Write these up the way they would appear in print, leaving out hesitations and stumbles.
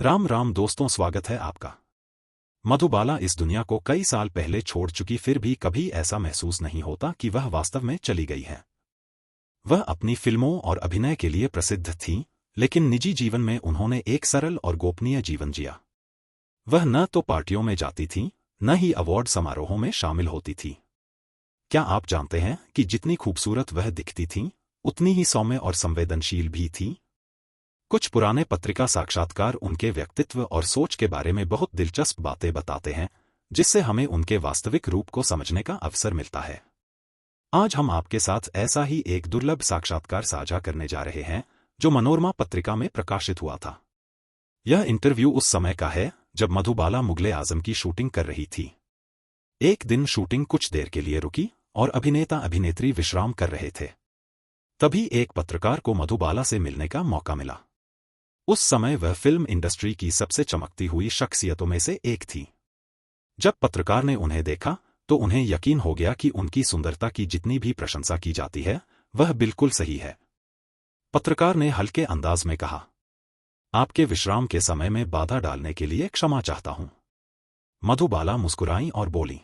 राम राम दोस्तों, स्वागत है आपका। मधुबाला इस दुनिया को कई साल पहले छोड़ चुकी, फिर भी कभी ऐसा महसूस नहीं होता कि वह वास्तव में चली गई है। वह अपनी फिल्मों और अभिनय के लिए प्रसिद्ध थीं, लेकिन निजी जीवन में उन्होंने एक सरल और गोपनीय जीवन जिया। वह न तो पार्टियों में जाती थीं, न ही अवार्ड समारोहों में शामिल होती थीं। क्या आप जानते हैं कि जितनी खूबसूरत वह दिखती थीं, उतनी ही सौम्य और संवेदनशील भी थीं? कुछ पुराने पत्रिका साक्षात्कार उनके व्यक्तित्व और सोच के बारे में बहुत दिलचस्प बातें बताते हैं, जिससे हमें उनके वास्तविक रूप को समझने का अवसर मिलता है। आज हम आपके साथ ऐसा ही एक दुर्लभ साक्षात्कार साझा करने जा रहे हैं, जो मनोरमा पत्रिका में प्रकाशित हुआ था। यह इंटरव्यू उस समय का है जब मधुबाला मुगले आजम की शूटिंग कर रही थी। एक दिन शूटिंग कुछ देर के लिए रुकी और अभिनेता अभिनेत्री विश्राम कर रहे थे। तभी एक पत्रकार को मधुबाला से मिलने का मौका मिला। उस समय वह फिल्म इंडस्ट्री की सबसे चमकती हुई शख्सियतों में से एक थी। जब पत्रकार ने उन्हें देखा तो उन्हें यकीन हो गया कि उनकी सुंदरता की जितनी भी प्रशंसा की जाती है, वह बिल्कुल सही है। पत्रकार ने हल्के अंदाज में कहा, आपके विश्राम के समय में बाधा डालने के लिए क्षमा चाहता हूं। मधुबाला मुस्कुराईं और बोलीं,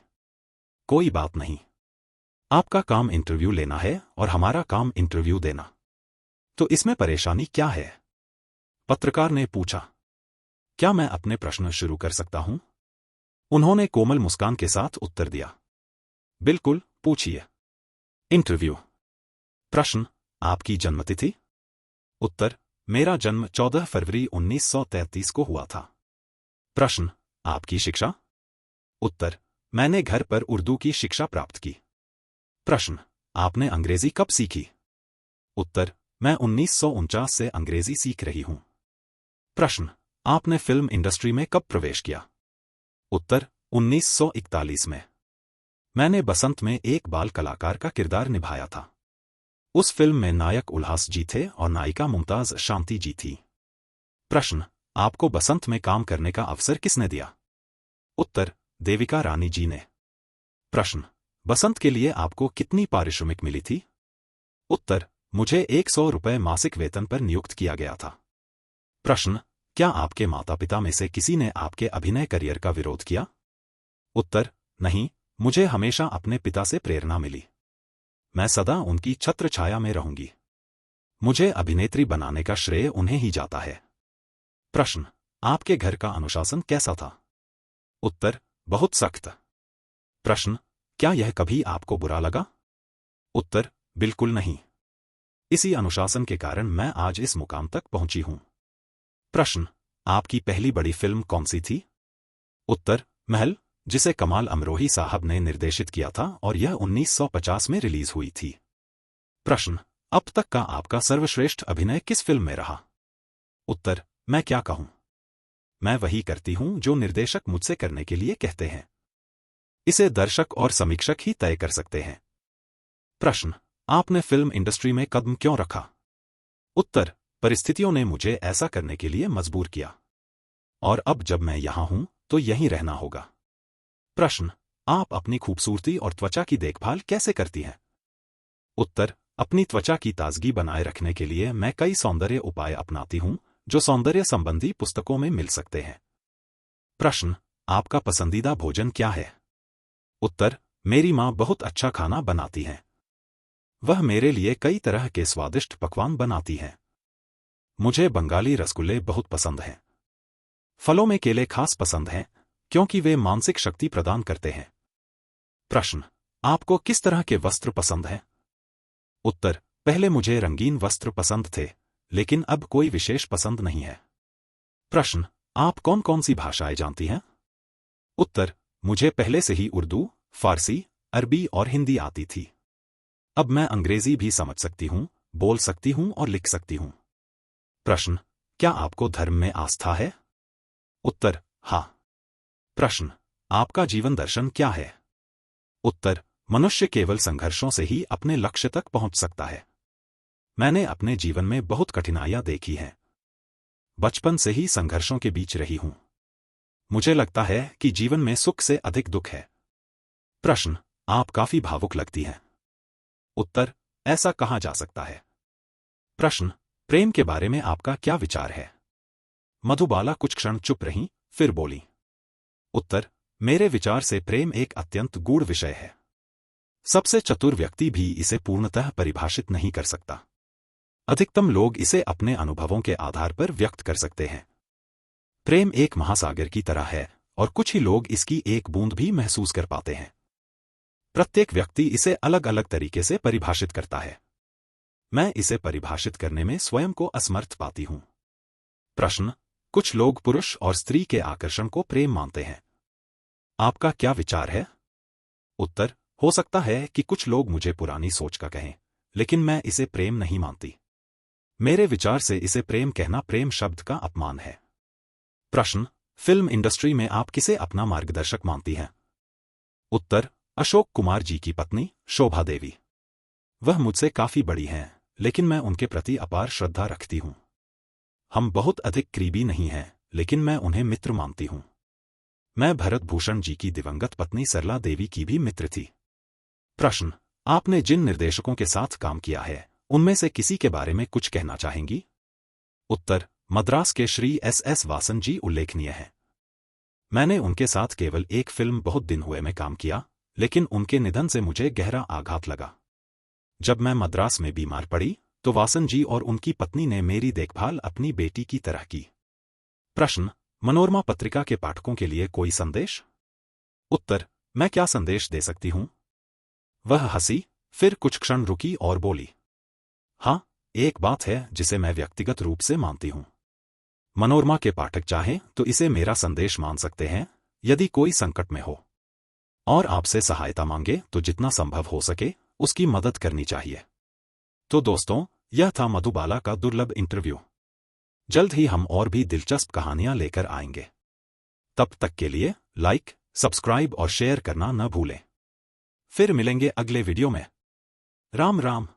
कोई बात नहीं। आपका काम इंटरव्यू लेना है और हमारा काम इंटरव्यू देना, तो इसमें परेशानी क्या है? पत्रकार ने पूछा, क्या मैं अपने प्रश्न शुरू कर सकता हूं? उन्होंने कोमल मुस्कान के साथ उत्तर दिया, बिल्कुल, पूछिए। इंटरव्यू। प्रश्न, आपकी जन्मतिथि? उत्तर, मेरा जन्म 14 फरवरी 1933 को हुआ था। प्रश्न, आपकी शिक्षा? उत्तर, मैंने घर पर उर्दू की शिक्षा प्राप्त की। प्रश्न, आपने अंग्रेजी कब सीखी? उत्तर, मैं 1949 से अंग्रेजी सीख रही हूं। प्रश्न, आपने फिल्म इंडस्ट्री में कब प्रवेश किया? उत्तर, 1941 में। मैंने बसंत में एक बाल कलाकार का किरदार निभाया था। उस फिल्म में नायक उल्हास जी थे और नायिका मुमताज शांति जी थी। प्रश्न, आपको बसंत में काम करने का अवसर किसने दिया? उत्तर, देविका रानी जी ने। प्रश्न, बसंत के लिए आपको कितनी पारिश्रमिक मिली थी? उत्तर, मुझे 100 रुपये मासिक वेतन पर नियुक्त किया गया था। प्रश्न, क्या आपके माता पिता में से किसी ने आपके अभिनय करियर का विरोध किया? उत्तर, नहीं, मुझे हमेशा अपने पिता से प्रेरणा मिली। मैं सदा उनकी छत्र छाया में रहूंगी। मुझे अभिनेत्री बनाने का श्रेय उन्हें ही जाता है। प्रश्न, आपके घर का अनुशासन कैसा था? उत्तर, बहुत सख्त। प्रश्न, क्या यह कभी आपको बुरा लगा? उत्तर, बिल्कुल नहीं। इसी अनुशासन के कारण मैं आज इस मुकाम तक पहुंची हूं। प्रश्न, आपकी पहली बड़ी फिल्म कौन सी थी? उत्तर, महल, जिसे कमाल अमरोही साहब ने निर्देशित किया था और यह 1950 में रिलीज हुई थी। प्रश्न, अब तक का आपका सर्वश्रेष्ठ अभिनय किस फिल्म में रहा? उत्तर, मैं क्या कहूं। मैं वही करती हूं जो निर्देशक मुझसे करने के लिए कहते हैं। इसे दर्शक और समीक्षक ही तय कर सकते हैं। प्रश्न, आपने फिल्म इंडस्ट्री में कदम क्यों रखा? उत्तर, परिस्थितियों ने मुझे ऐसा करने के लिए मजबूर किया, और अब जब मैं यहां हूं तो यहीं रहना होगा। प्रश्न, आप अपनी खूबसूरती और त्वचा की देखभाल कैसे करती हैं? उत्तर, अपनी त्वचा की ताजगी बनाए रखने के लिए मैं कई सौंदर्य उपाय अपनाती हूं, जो सौंदर्य संबंधी पुस्तकों में मिल सकते हैं। प्रश्न, आपका पसंदीदा भोजन क्या है? उत्तर, मेरी मां बहुत अच्छा खाना बनाती हैं। वह मेरे लिए कई तरह के स्वादिष्ट पकवान बनाती हैं। मुझे बंगाली रसगुल्ले बहुत पसंद हैं। फलों में केले खास पसंद हैं, क्योंकि वे मानसिक शक्ति प्रदान करते हैं। प्रश्न, आपको किस तरह के वस्त्र पसंद हैं? उत्तर, पहले मुझे रंगीन वस्त्र पसंद थे, लेकिन अब कोई विशेष पसंद नहीं है। प्रश्न, आप कौन कौन सी भाषाएं जानती हैं? उत्तर, मुझे पहले से ही उर्दू, फारसी, अरबी और हिंदी आती थी। अब मैं अंग्रेजी भी समझ सकती हूं, बोल सकती हूं और लिख सकती हूं। प्रश्न, क्या आपको धर्म में आस्था है? उत्तर, हाँ। प्रश्न, आपका जीवन दर्शन क्या है? उत्तर, मनुष्य केवल संघर्षों से ही अपने लक्ष्य तक पहुंच सकता है। मैंने अपने जीवन में बहुत कठिनाइयां देखी हैं। बचपन से ही संघर्षों के बीच रही हूं। मुझे लगता है कि जीवन में सुख से अधिक दुख है। प्रश्न, आप काफी भावुक लगती हैं। उत्तर, ऐसा कहा जा सकता है। प्रश्न, प्रेम के बारे में आपका क्या विचार है? मधुबाला कुछ क्षण चुप रहीं, फिर बोली। उत्तर, मेरे विचार से प्रेम एक अत्यंत गूढ़ विषय है। सबसे चतुर व्यक्ति भी इसे पूर्णतः परिभाषित नहीं कर सकता। अधिकतम लोग इसे अपने अनुभवों के आधार पर व्यक्त कर सकते हैं। प्रेम एक महासागर की तरह है और कुछ ही लोग इसकी एक बूंद भी महसूस कर पाते हैं। प्रत्येक व्यक्ति इसे अलग अलग तरीके से परिभाषित करता है। मैं इसे परिभाषित करने में स्वयं को असमर्थ पाती हूं। प्रश्न, कुछ लोग पुरुष और स्त्री के आकर्षण को प्रेम मानते हैं। आपका क्या विचार है? उत्तर, हो सकता है कि कुछ लोग मुझे पुरानी सोच का कहें, लेकिन मैं इसे प्रेम नहीं मानती। मेरे विचार से इसे प्रेम कहना प्रेम शब्द का अपमान है। प्रश्न, फिल्म इंडस्ट्री में आप किसे अपना मार्गदर्शक मानती हैं? उत्तर, अशोक कुमार जी की पत्नी शोभा देवी। वह मुझसे काफी बड़ी हैं, लेकिन मैं उनके प्रति अपार श्रद्धा रखती हूं। हम बहुत अधिक करीबी नहीं हैं, लेकिन मैं उन्हें मित्र मानती हूं। मैं भरत भूषण जी की दिवंगत पत्नी सरला देवी की भी मित्र थी। प्रश्न, आपने जिन निर्देशकों के साथ काम किया है, उनमें से किसी के बारे में कुछ कहना चाहेंगी? उत्तर, मद्रास के श्री S.S. वासन जी उल्लेखनीय हैं। मैंने उनके साथ केवल एक फिल्म बहुत दिन हुए में काम किया, लेकिन उनके निधन से मुझे गहरा आघात लगा। जब मैं मद्रास में बीमार पड़ी, तो वासन जी और उनकी पत्नी ने मेरी देखभाल अपनी बेटी की तरह की। प्रश्न, मनोरमा पत्रिका के पाठकों के लिए कोई संदेश? उत्तर, मैं क्या संदेश दे सकती हूं? वह हंसी, फिर कुछ क्षण रुकी और बोली। हाँ, एक बात है जिसे मैं व्यक्तिगत रूप से मानती हूं। मनोरमा के पाठक चाहें तो इसे मेरा संदेश मान सकते हैं। यदि कोई संकट में हो और आपसे सहायता मांगे तो जितना संभव हो सके उसकी मदद करनी चाहिए। तो दोस्तों, यह था मधुबाला का दुर्लभ इंटरव्यू। जल्द ही हम और भी दिलचस्प कहानियां लेकर आएंगे। तब तक के लिए लाइक, सब्सक्राइब और शेयर करना न भूलें। फिर मिलेंगे अगले वीडियो में। राम राम।